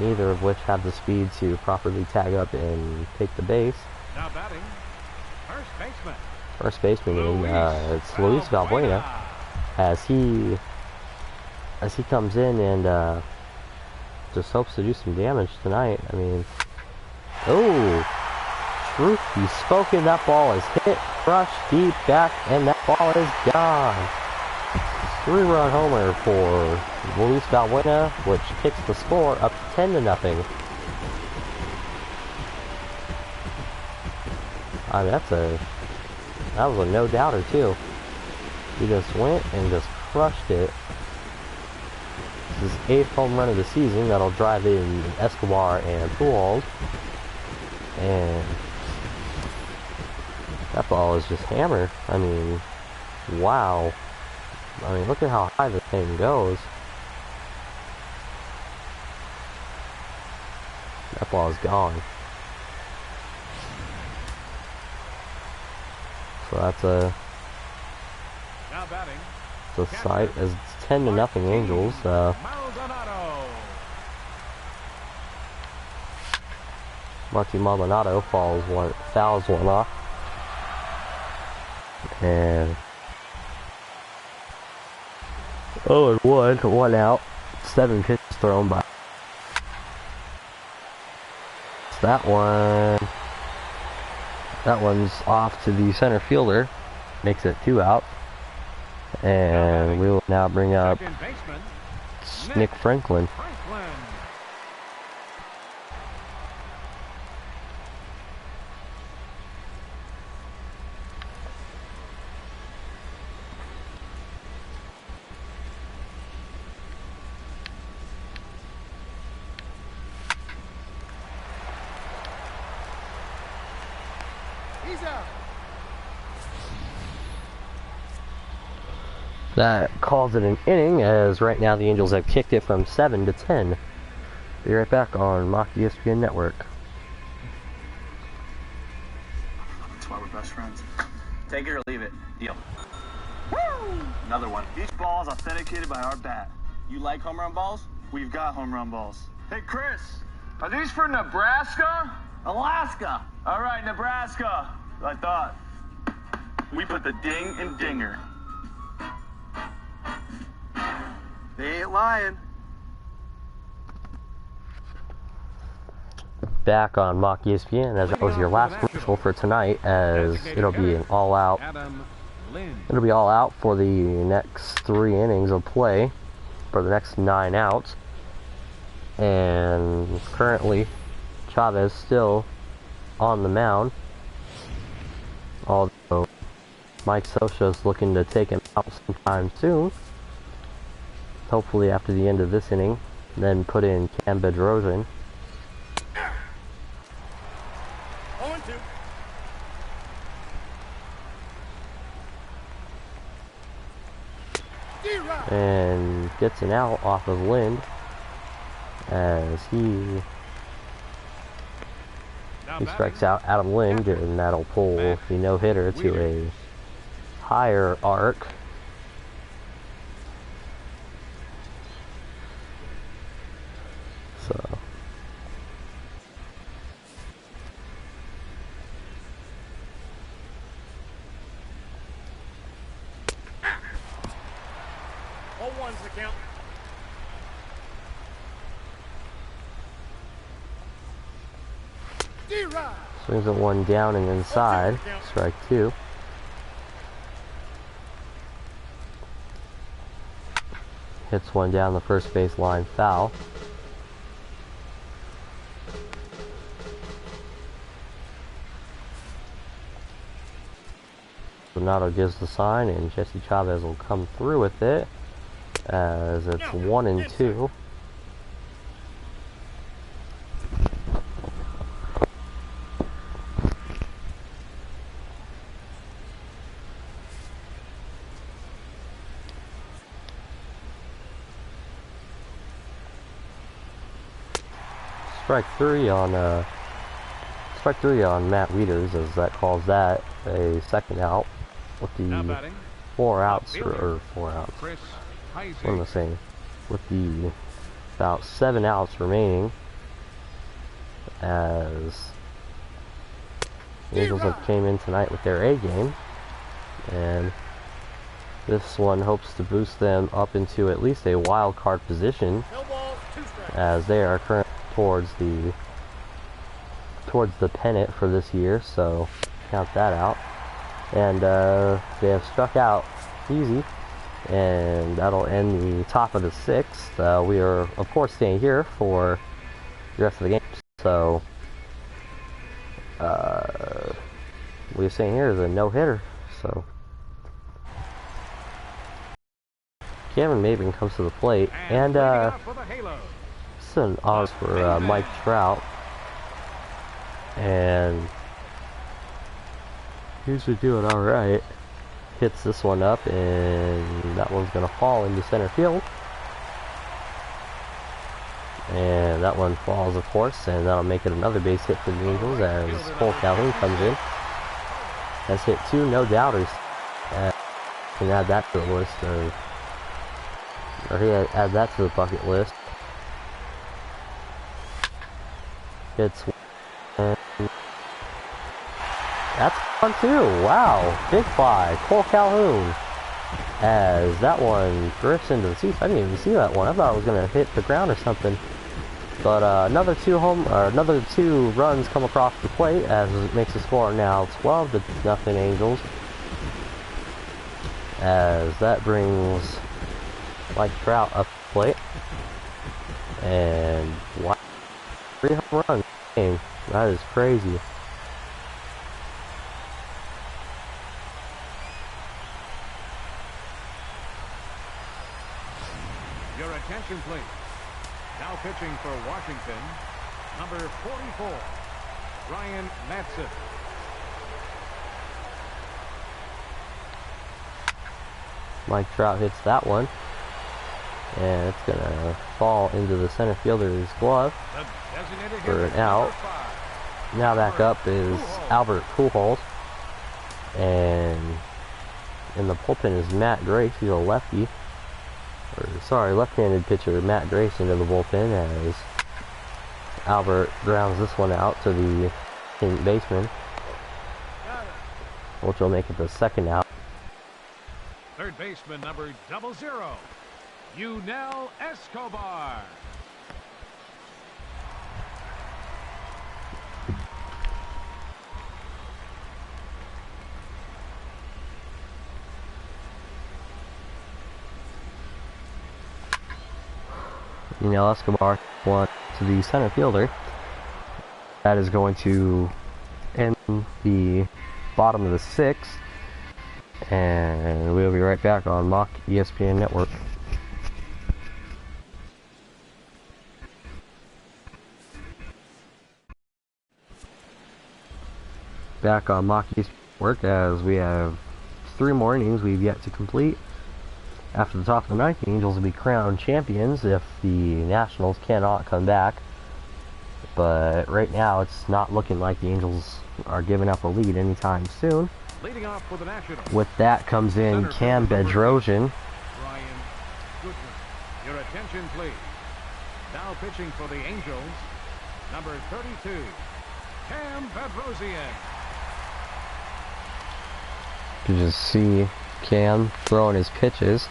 neither of which have the speed to properly tag up and take the base. Now batting, first baseman. First baseman, it's Luis Valbuena, as he comes in and just hopes to do some damage tonight. I mean, oh, Truth be spoken, that ball is hit, crushed deep back, and that ball is gone. 3-run homer for Luis Valbuena, which kicks the score up 10-0. I mean, that was a no-doubter too. He just went and just crushed it. This is his 8th home run of the season. That'll drive in Escobar and Pujols. And that ball is just hammered. I mean, wow. I mean, look at how high the thing goes. That ball is gone. So that's a sight as it's 10-0 Angels. Marty Maldonado fouls one off, and 0-1, 1 out, 7 pitches thrown by. That one's off to the center fielder, makes it 2 out, and we will now bring up Nick Franklin. That calls it an inning, as right now the Angels have kicked it from 7-10. Be right back on Mock ESPN Network. That's why we're best friends. Take it or leave it. Deal. Woo! Another one. Each ball is authenticated by our bat. You like home run balls? We've got home run balls. Hey, Chris, are these for Nebraska? Alaska. All right, Nebraska. I thought. We put the ding in dinger. They ain't lying. Back on Mock ESPN, as that was your last commercial for tonight, as it'll be an all-out. It'll be all out for the next 3 innings of play, for the next 9 outs, and currently Chavez still on the mound, although Mike Scioscia's looking to take him out sometime soon. Hopefully after the end of this inning, then put in Cam Bedrosian. And gets an out off of Lind, as he strikes out Adam Lind, and that'll pull the no-hitter to a higher arc. So all ones the count. swings at one down and inside, strike 2. Hits one down the first base line, foul. Donato gives the sign, and Jesse Chavez will come through with it, as it's 1-2. Strike three on Matt Wieters, as that calls that a second out with the 4 outs, or 4 outs. What am I saying? With the about 7 outs remaining, as the Angels have came in tonight with their A game, and this one hopes to boost them up into at least a wild card position, as they are currently towards the towards the pennant for this year, so count that out. And they have struck out easy, and that'll end the top of the 6th. We are, of course, staying here for the rest of the game, so we're staying here as a no-hitter. So Cameron Maben comes to the plate, and this is an honors for Mike Trout, and he's doing all right. Hits this one up, and that one's gonna fall into center field, and that one falls, of course, and that'll make it another base hit for the Angels as Cole Calhoun comes in. Has hit 2 no-doubters. Can add that to the list of, or he add that to the bucket list. Hits one. That's one too. Wow, big fly, Cole Calhoun. As that one drifts into the seats. I didn't even see that one. I thought it was gonna hit the ground or something. But another 2 runs come across the plate as it makes the score now 12-0 Angels. As that brings Mike Trout up the plate, and wow, 3 home runs game. That is crazy. Your attention, please. Now pitching for Washington, number 44, Ryan Madsen. Mike Trout hits that one, and it's gonna fall into the center fielder's glove for an out. Now back up is Albert Pujols, and in the bullpen is Matt Grace. He's a lefty. Left-handed pitcher Matt Grace into the bullpen as Albert grounds this one out to the baseman, which will make it the 2nd out. Third baseman number 00, Yunel Escobar. Yunel Escobar one to the center fielder. That is going to end the bottom of the 6th, and we'll be right back on Mock ESPN Network. Back on Mock ESPN Network as we have 3 more innings we've yet to complete. After the top of the 9th, the Angels will be crowned champions if the Nationals cannot come back. But right now, it's not looking like the Angels are giving up a lead anytime soon. Leading off for the Nationals. With that comes in Cam Bedrosian. Ryan Goodwin. Your attention, please. Now pitching for the Angels, number 32, Cam Bedrosian. You just see Cam throwing his pitches.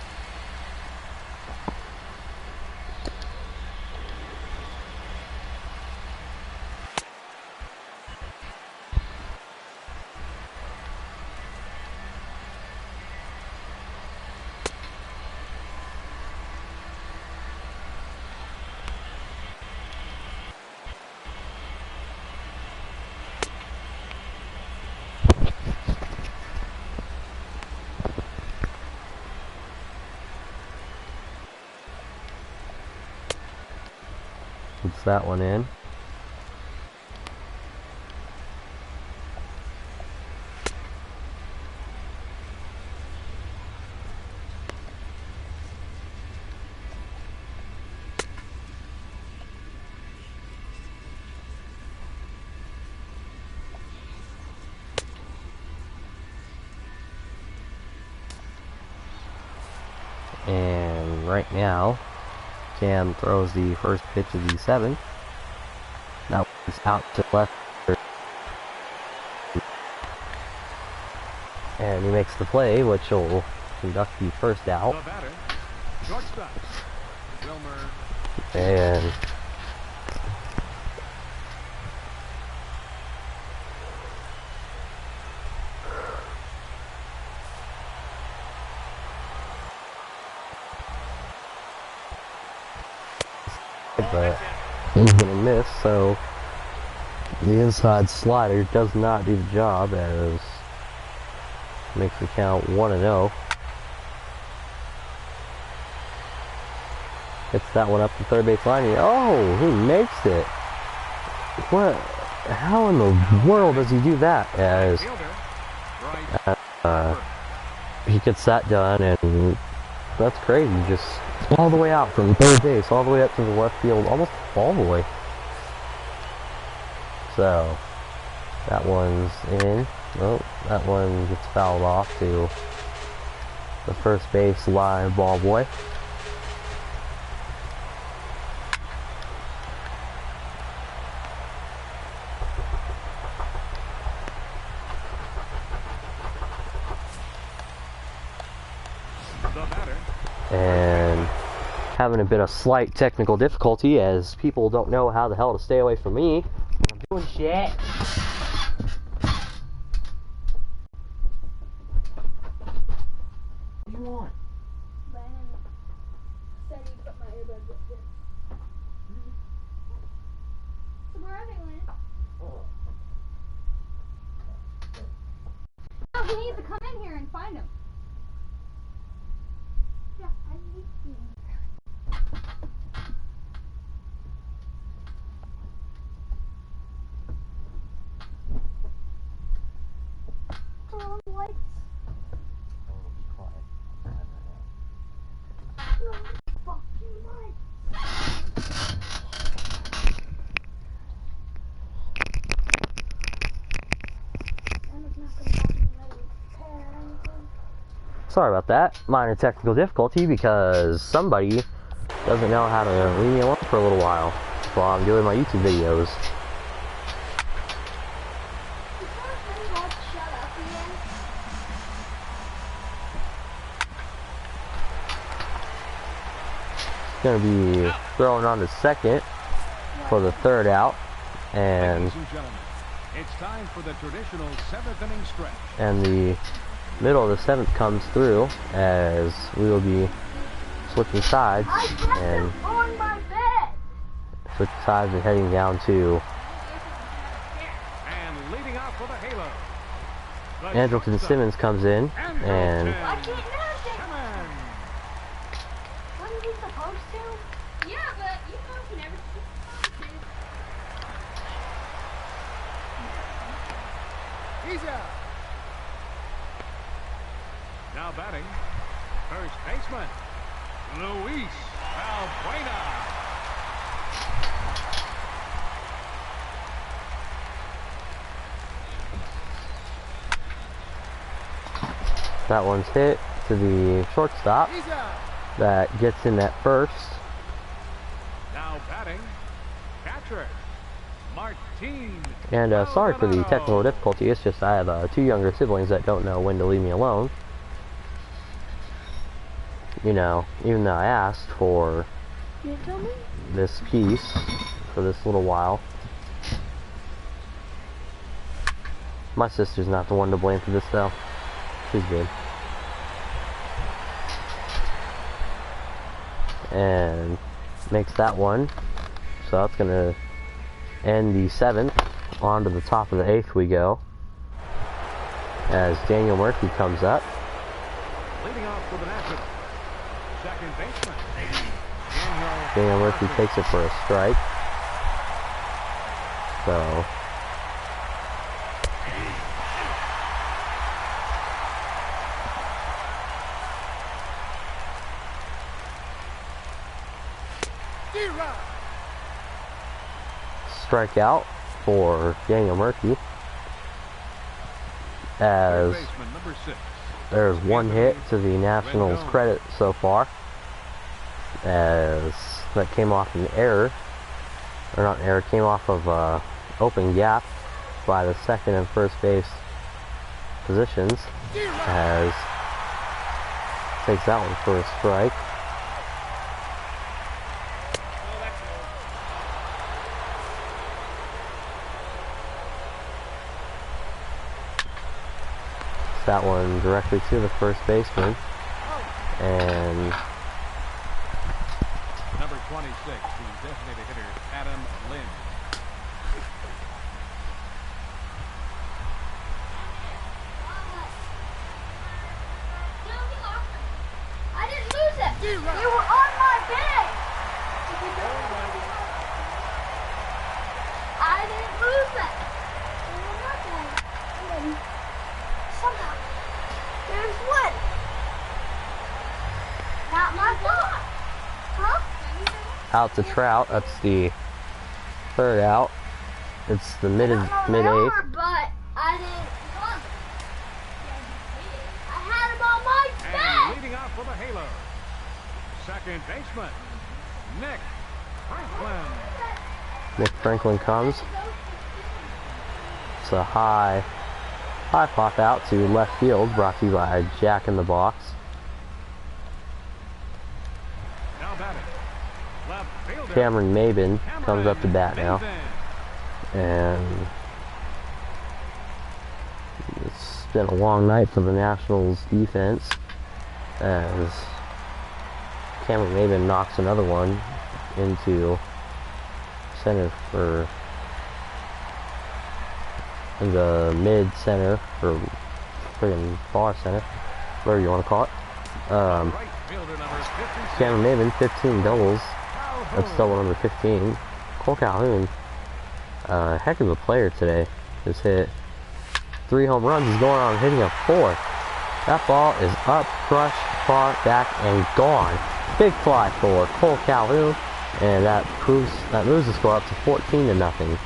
Puts that one in. And right now, Cam throws the first pitch of the 7th. Now it's out to left. And he makes the play, which will conduct the first out. The batter, shortstop, Wilmer. And but he's gonna miss, so the inside slider does not do the job, as makes the count 1-0. Hits that one up the third base line. Oh, he makes it. What? How in the world does he do that? As he gets that done, and that's crazy. Just all the way out from third base, all the way up to the left field, almost all the way. So that one's in. Oh, that one gets fouled off to the first base line ball boy. And having a bit of slight technical difficulty, as people don't know how the hell to stay away from me. I'm doing shit. What do you want? Said he put my earbuds up there. So where are they, Lynn? Oh, he needs to come in here and find them. Yeah, I need to. Lights. Sorry about that. Minor technical difficulty because somebody doesn't know how to leave me alone for a little while I'm doing my YouTube videos. Going to be throwing on to second for the third out, and it's time for the traditional 7th inning stretch. And the middle of the 7th comes through, as we will be switching sides and heading down to Leading off for the Halo. Andrelton Simmons comes in, and Wasn't he supposed to? Yeah, but you know he never He's out. Now batting, first baseman, Luis Valbuena. that one's hit to the shortstop. That gets in at first. Now batting, catcher, Martin. And sorry for the technical difficulty. It's just I have 2 younger siblings that don't know when to leave me alone. You know, even though I asked for this piece for this little while. My sister's not the one to blame for this though. She's good. And makes that one. So that's gonna end the 7th. On to the top of the 8th we go, as Daniel Murphy comes up. Leading off for the Nationals, second baseman, Daniel Murphy takes it for a strike. So strikeout for Daniel Murphy, as there's 1 hit to the Nationals' credit so far, as that came off an error, or not an error, came off of open gap by the second and first base positions, as takes that one for a strike. That one directly to the first baseman, and 26, the designated hitter, Adam Lynn. I didn't lose it. You were on my bed. I didn't lose it. You were not there. And then somehow there's one. Not my fault. Huh? Out to Trout. That's the third out. It's the mid eighth. But I didn't run. I had him on my And bed. leading off for the Halo, second baseman, Nick Franklin. Nick Franklin comes. It's a high pop out to left field, brought to you by Jack in the Box. Now batting, left fielder Cameron Mabin comes up to bat now. And it's been a long night for the Nationals defense as Cameron Mabin knocks another one into center for the mid center or friggin' far center, whatever you want to call it. Cameron Mabin, 15 doubles. That's double number 15. Cole Calhoun, heck of a player today. Has hit 3 home runs. He's going on hitting a 4th. That ball is up, crushed, far back, and gone. Big fly for Cole Calhoun, and that moves the score up to 14-0.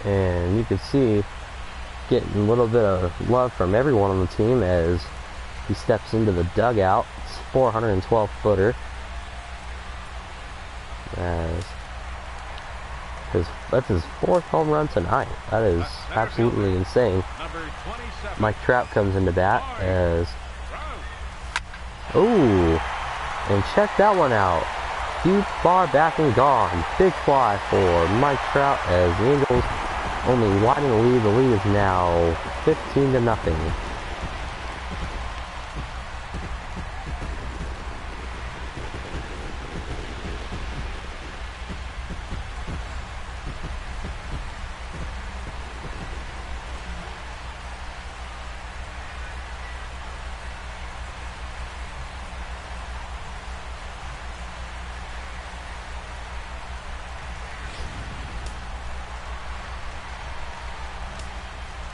And you can see getting a little bit of love from everyone on the team as he steps into the dugout. It's 412 footer. That's his 4th home run tonight. That is absolutely insane. Mike Trout comes into bat as and check that one out. Deep, far back and gone. Big fly for Mike Trout as the Angels only widen the lead. The lead is now 15-0.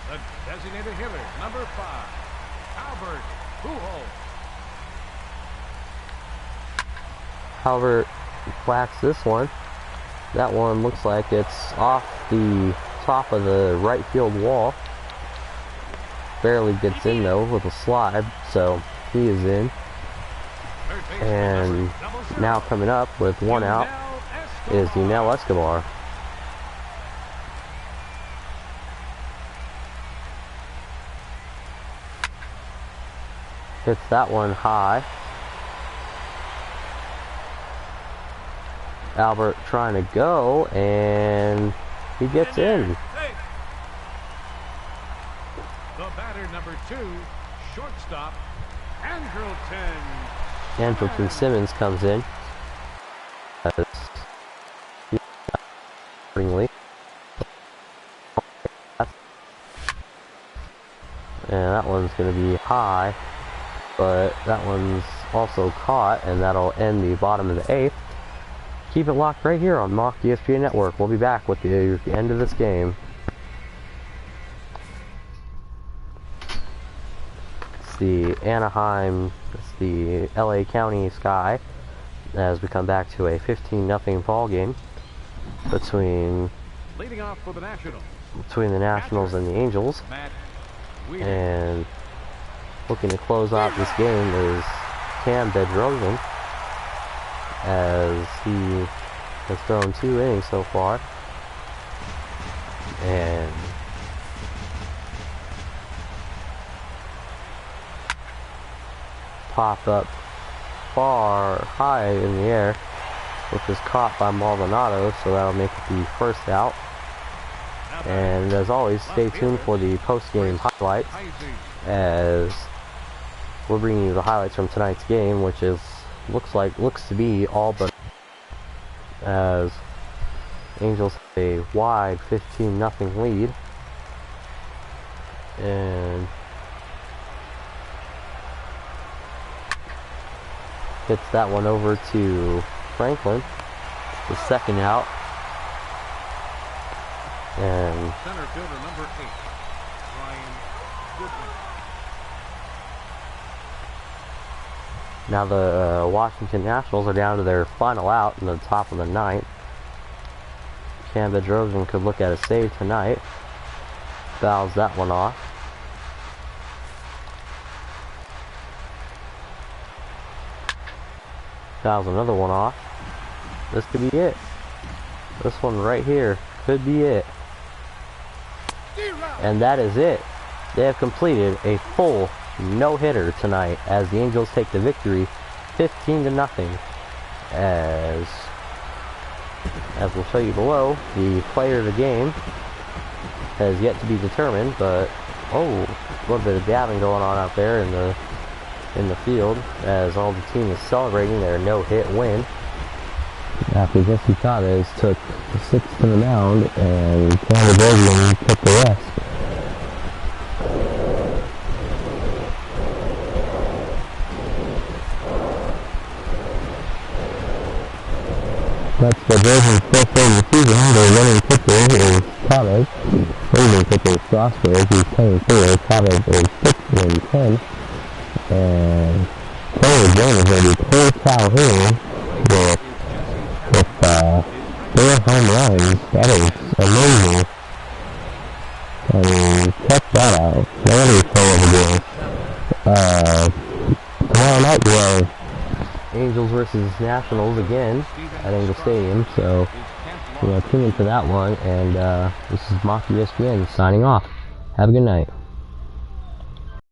The designated hitter, number 5, Albert Pujols. Albert whacks this one. That one looks like it's off the top of the right field wall. Barely gets in though with a slide, so he is in. And now coming up with 1 out is Yunel Escobar. Hits that one high. Albert trying to go, and he gets in. The batter, number 2, shortstop, Andrelton. Andrelton Simmons comes in. And that one's going to be high, but that one's also caught, and that'll end the bottom of the 8th. Keep it locked right here on Mock ESPN Network. We'll be back with the end of this game. It's the LA County Sky as we come back to a 15-0 ball game between Leading off for the Nationals. the Nationals and the Angels. And looking to close out this game is Cam Bedrosian, as he has thrown 2 innings so far. And popped up far high in the air, which was caught by Maldonado, so that'll make it the first out. And as always, stay tuned for the post-game highlights, as we're bringing you the highlights from tonight's game, which is looks to be all but, as Angels have a wide 15-0 lead. And hits that one over to Franklin, the second out. And center fielder number 8, Ryan Goodwin. Now the Washington Nationals are down to their final out in the top of the 9th. Cam Bedrosian could look at a save tonight. Fouls that one off. Fouls another one off. This could be it. This one right here could be it. And that is it. They have completed a full no-hitter tonight, as the Angels take the victory 15-0. As we'll show you below, the player of the game has yet to be determined, but a little bit of dabbing going on out there in the field, as all the team is celebrating their no-hit win after Jesse Chavez took the 6th to the mound and Cam Bedrosian took the rest. That's Bedrosian's first game of the season. Their running pitcher is Chavez. Leading pitcher is Strasburg. He's 10-4. Chavez is 6-10. And Taylor Jones is going to be close out here with 4 home runs. That is amazing. I mean, check that out. No wonder he's playing over there. Tomorrow night we have Angels versus Nationals again at Angel Stadium, so tune in for that one. And this is Mock ESPN signing off. Have a good night.